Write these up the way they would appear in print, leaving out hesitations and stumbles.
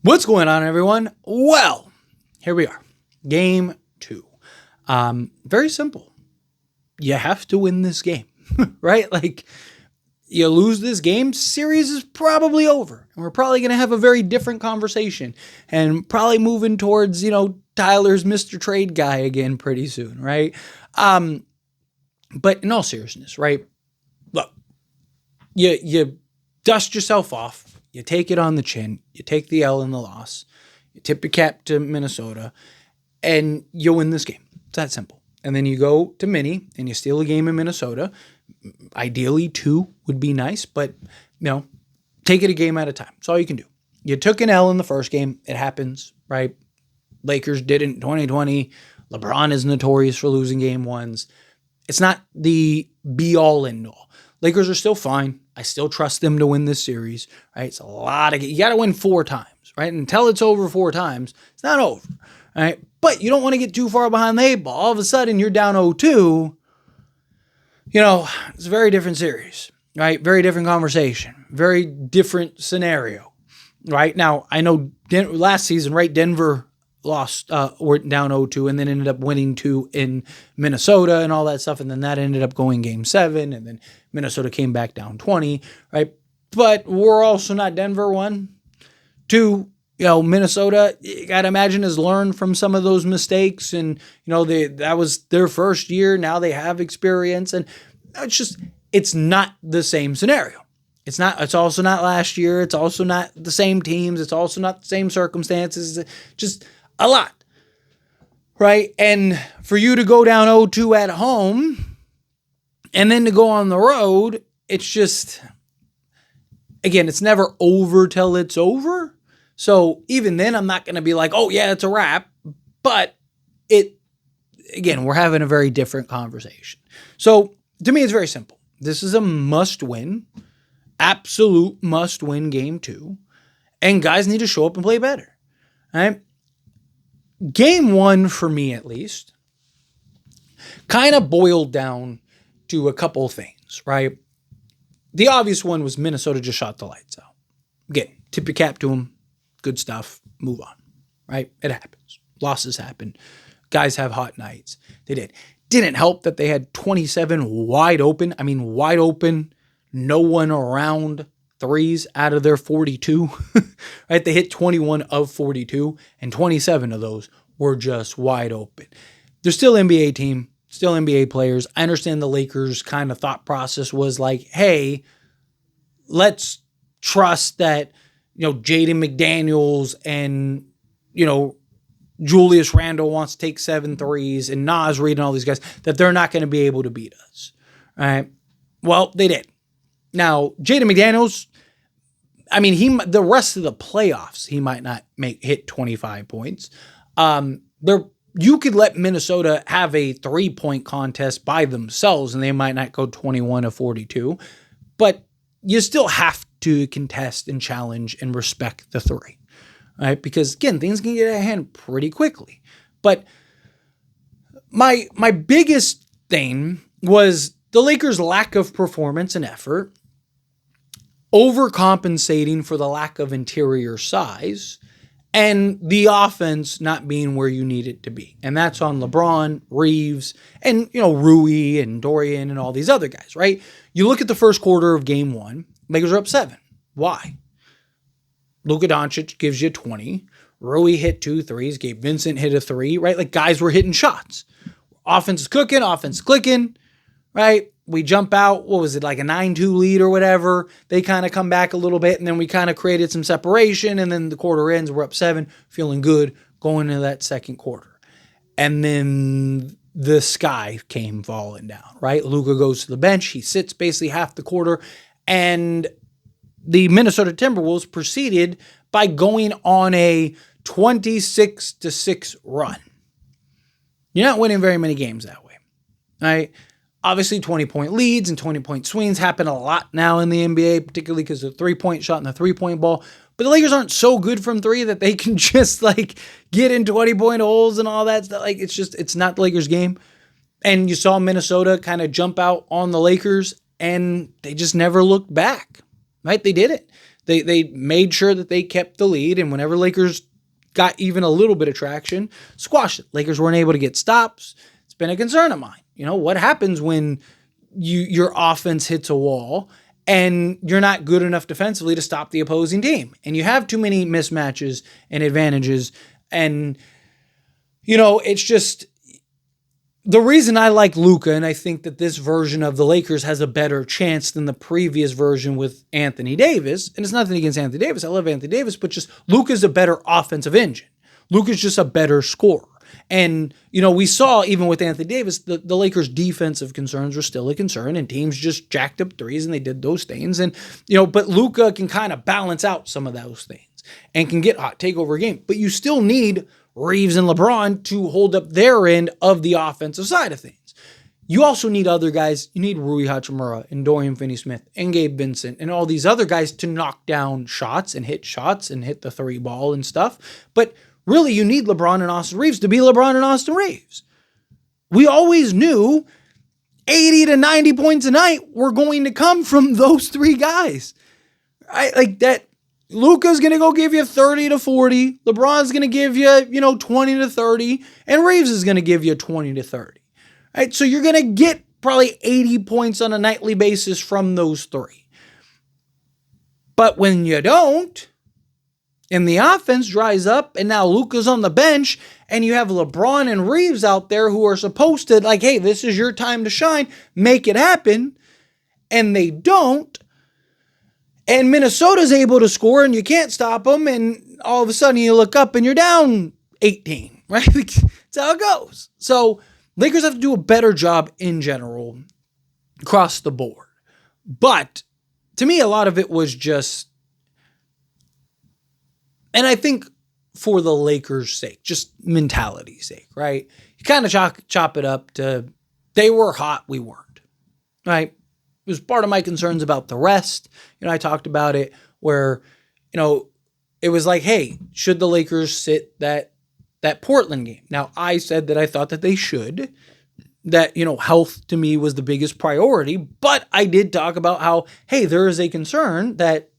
What's going on, everyone? Well, here we are. Game 2. Very simple. You have to win this game, right? Like, you lose this game, series is probably over. And we're probably going to have a very different conversation and probably moving towards, Tyler's Mr. Trade guy again pretty soon, right? But in all seriousness, right? Look, you dust yourself off. You take it on the chin. You take the L in the loss. You tip your cap to Minnesota, and you win this game. It's that simple. And then you go to Minnie, and you steal a game in Minnesota. Ideally, 2 would be nice, but, take it a game at a time. That's all you can do. You took an L in the first game. It happens, right? Lakers did it in 2020. LeBron is notorious for losing game 1s. It's not the be-all, end-all. Lakers are still fine. I still trust them to win this series, right? It's a lot of, you got to win 4 times, right? Until it's over 4 times, it's not over, right? But you don't want to get too far behind the 8 ball. All of a sudden, you're down 0-2. It's a very different series, right? Very different conversation, very different scenario, right? Now, I know last season, right, Denver lost, went down 0-2 and then ended up winning 2 in Minnesota and all that stuff. And then that ended up going game 7. And then Minnesota came back down 20, right? But we're also not Denver 1. 2, Minnesota, you got to imagine, has learned from some of those mistakes. And, that was their first year. Now they have experience. And it's not the same scenario. It's also not last year. It's also not the same teams. It's also not the same circumstances. Just a lot, right? And for you to go down 0-2 at home and then to go on the road, it's just, again, it's never over till it's over. So even then, I'm not going to be like, oh yeah, it's a wrap. But again, we're having a very different conversation. So to me, it's very simple. This is a must-win, absolute must-win game 2. And guys need to show up and play better, right? Game 1, for me at least, kind of boiled down to a couple things, right? The obvious one was Minnesota just shot the lights out. Again, tip your cap to them. Good stuff. Move on, right? It happens. Losses happen. Guys have hot nights. They did. Didn't help that they had 27 wide open, no one around threes out of their 42, right? They hit 21 of 42, and 27 of those were just wide open. They're still NBA team, still NBA players. I understand the Lakers' kind of thought process was like, hey, let's trust that, Jaden McDaniels and, Julius Randle wants to take 7 threes and Naz Reid and all these guys, that they're not going to be able to beat us, all right? Well, they did. Now, Jaden McDaniels, the rest of the playoffs, he might not hit 25 points. You could let Minnesota have a 3-point contest by themselves, and they might not go 21 of 42. But you still have to contest and challenge and respect the 3, right? Because, again, things can get out of hand pretty quickly. But my biggest thing was the Lakers' lack of performance and effort, overcompensating for the lack of interior size, and the offense not being where you need it to be. And that's on LeBron, Reeves, and, Rui and Dorian and all these other guys, right? You look at the first quarter of game 1, Lakers are up 7. Why? Luka Doncic gives you 20. Rui hit 2 threes. Gabe Vincent hit a 3, right? Like, guys were hitting shots. Offense is cooking, offense clicking, right? We jump out, what was it, like a 9-2 lead or whatever. They kind of come back a little bit, and then we kind of created some separation, and then the quarter ends, we're up 7, feeling good, going into that second quarter. And then the sky came falling down, right? Luka goes to the bench. He sits basically half the quarter, and the Minnesota Timberwolves proceeded by going on a 26-6 run. You're not winning very many games that way, right? Obviously, 20-point leads and 20-point swings happen a lot now in the NBA, particularly because of the 3-point shot and the 3-point ball. But the Lakers aren't so good from 3 that they can just get in 20-point holes and all that stuff. It's not the Lakers game. And you saw Minnesota kind of jump out on the Lakers, and they just never looked back, right? They did it. They made sure that they kept the lead, and whenever Lakers got even a little bit of traction, squashed it. Lakers weren't able to get stops. It's been a concern of mine. What happens when your offense hits a wall and you're not good enough defensively to stop the opposing team, and you have too many mismatches and advantages, and it's just the reason I like Luka, and I think that this version of the Lakers has a better chance than the previous version with Anthony Davis. And it's nothing against Anthony Davis. I love Anthony Davis, but just Luka's a better offensive engine. Luka's just a better scorer. And, we saw even with Anthony Davis, the Lakers' defensive concerns were still a concern, and teams just jacked up threes and they did those things. And, but Luka can kind of balance out some of those things and can get hot, take over a game. But you still need Reeves and LeBron to hold up their end of the offensive side of things. You also need other guys. You need Rui Hachimura and Dorian Finney-Smith and Gabe Vincent and all these other guys to knock down shots and hit the three ball and stuff. But really, you need LeBron and Austin Reeves to be LeBron and Austin Reeves. We always knew 80 to 90 points a night were going to come from those three guys. Like that. Luka's going to go give you 30 to 40. LeBron's going to give you, 20 to 30. And Reeves is going to give you 20 to 30. Right? So you're going to get probably 80 points on a nightly basis from those three. But when you don't, and the offense dries up, and now Luka's on the bench, and you have LeBron and Reeves out there who are supposed to, like, hey, this is your time to shine, make it happen, and they don't, and Minnesota's able to score, and you can't stop them, and all of a sudden you look up and you're down 18, right? That's how it goes. So Lakers have to do a better job in general across the board. But to me, a lot of it was just, and I think for the Lakers' sake, just mentality's sake, right? You kind of chop it up to they were hot, we weren't, right? It was part of my concerns about the rest. I talked about it where, it was like, hey, should the Lakers sit that Portland game? Now, I said that I thought that they should, that, health to me was the biggest priority, but I did talk about how, hey, there is a concern that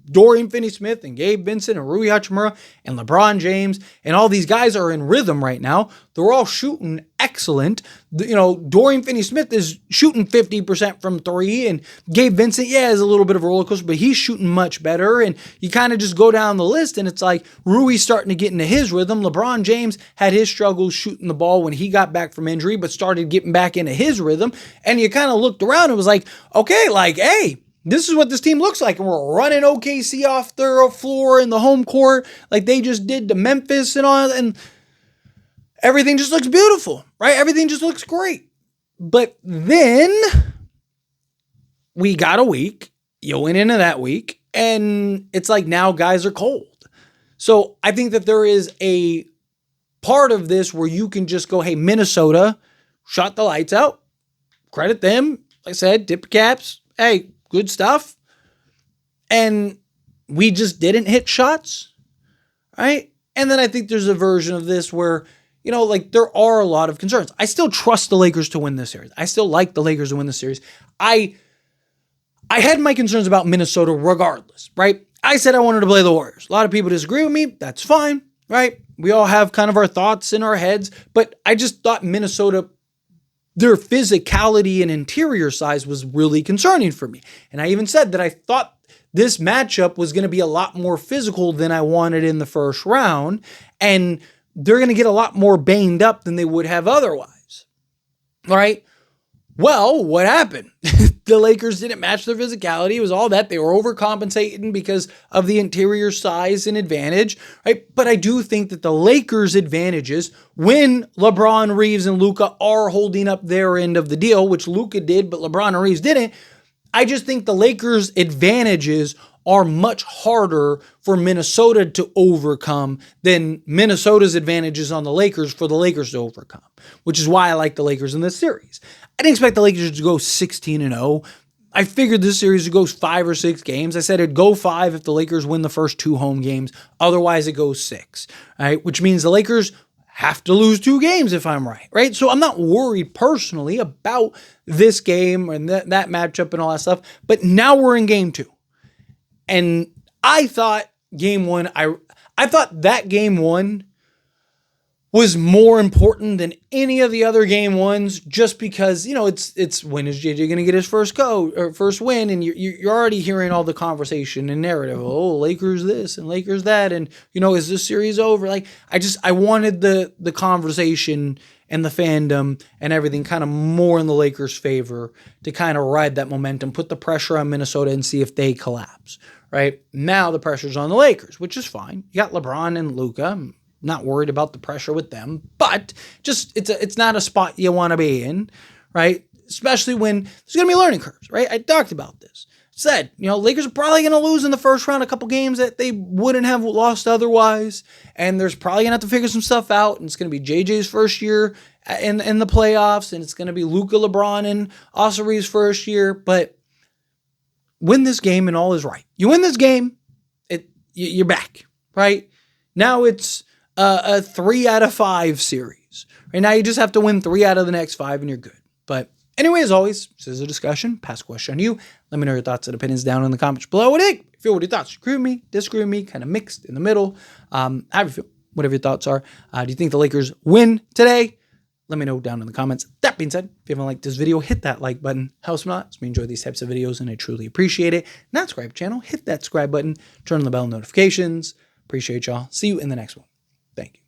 Dorian Finney-Smith and Gabe Vincent and Rui Hachimura and LeBron James and all these guys are in rhythm right now. They're all shooting excellent. Dorian Finney-Smith is shooting 50% from three, and Gabe Vincent, is a little bit of a roller coaster, but he's shooting much better. And you kind of just go down the list, and it's like Rui's starting to get into his rhythm. LeBron James had his struggles shooting the ball when he got back from injury, but started getting back into his rhythm. And you kind of looked around and was like, okay, like, hey, this is what this team looks like, and we're running OKC off their floor in the home court like they just did to Memphis and all, and everything just looks beautiful, right? Everything just looks great. But then we got a week, you went into that week, and it's like now guys are cold. So I think that there is a part of this where you can just go, hey, Minnesota shot the lights out. Credit them. Like I said, tip caps. Hey, good stuff. And we just didn't hit shots, right? And then I think there's a version of this where, there are a lot of concerns. I still trust the Lakers to win this series. I still like the Lakers to win this series. I had my concerns about Minnesota regardless, right? I said I wanted to play the Warriors. A lot of people disagree with me. That's fine, right? We all have kind of our thoughts in our heads, but I just thought Minnesota, their physicality and interior size was really concerning for me. And I even said that I thought this matchup was going to be a lot more physical than I wanted in the first round. And they're going to get a lot more banged up than they would have otherwise. All right. Well, what happened? The Lakers didn't match their physicality. It was all that. They were overcompensating because of the interior size and advantage, right? But I do think that the Lakers' advantages, when LeBron, Reeves, and Luka are holding up their end of the deal, which Luka did, but LeBron and Reeves didn't, I just think the Lakers' advantages are much harder for Minnesota to overcome than Minnesota's advantages on the Lakers for the Lakers to overcome, which is why I like the Lakers in this series. I didn't expect the Lakers to go 16-0. I figured this series would go 5 or 6 games. I said it'd go 5 if the Lakers win the first 2 home games. Otherwise, it goes 6, right? Which means the Lakers have to lose 2 games if I'm right? So I'm not worried personally about this game and that matchup and all that stuff. But now we're in game 2. And I thought game one, I thought that game one was more important than any of the other game ones, just because, it's when is JJ going to get his first win, and you're already hearing all the conversation and narrative. Oh, Lakers this and Lakers that, and is this series over? Like, I wanted the conversation and the fandom and everything kind of more in the Lakers' favor to kind of ride that momentum, put the pressure on Minnesota and see if they collapse. Right now, the pressure's on the Lakers, which is fine. You got LeBron and Luka. Not worried about the pressure with them, but just it's not a spot you want to be in, right? Especially when there's going to be learning curves, right? I talked about this. Said, Lakers are probably going to lose in the first round a couple games that they wouldn't have lost otherwise, and there's probably going to have to figure some stuff out, and it's going to be JJ's first year in the playoffs, and it's going to be Luka, LeBron, and Osiri's first year, but win this game and all is right. You win this game, you're back, right? Now it's a 3 out of 5 series. Right now, you just have to win 3 out of the next 5 and you're good. But anyway, as always, this is a discussion. Pass a question on you. Let me know your thoughts and opinions down in the comments below. If you feel what your thoughts agree with me, disagree with me, kind of mixed in the middle. How do you feel? Whatever your thoughts are. Do you think the Lakers win today? Let me know down in the comments. That being said, if you haven't liked this video, hit that like button. Helps me out. We enjoy these types of videos and I truly appreciate it. Not subscribe to the channel, hit that subscribe button, turn on the bell notifications. Appreciate y'all. See you in the next one. Thank you.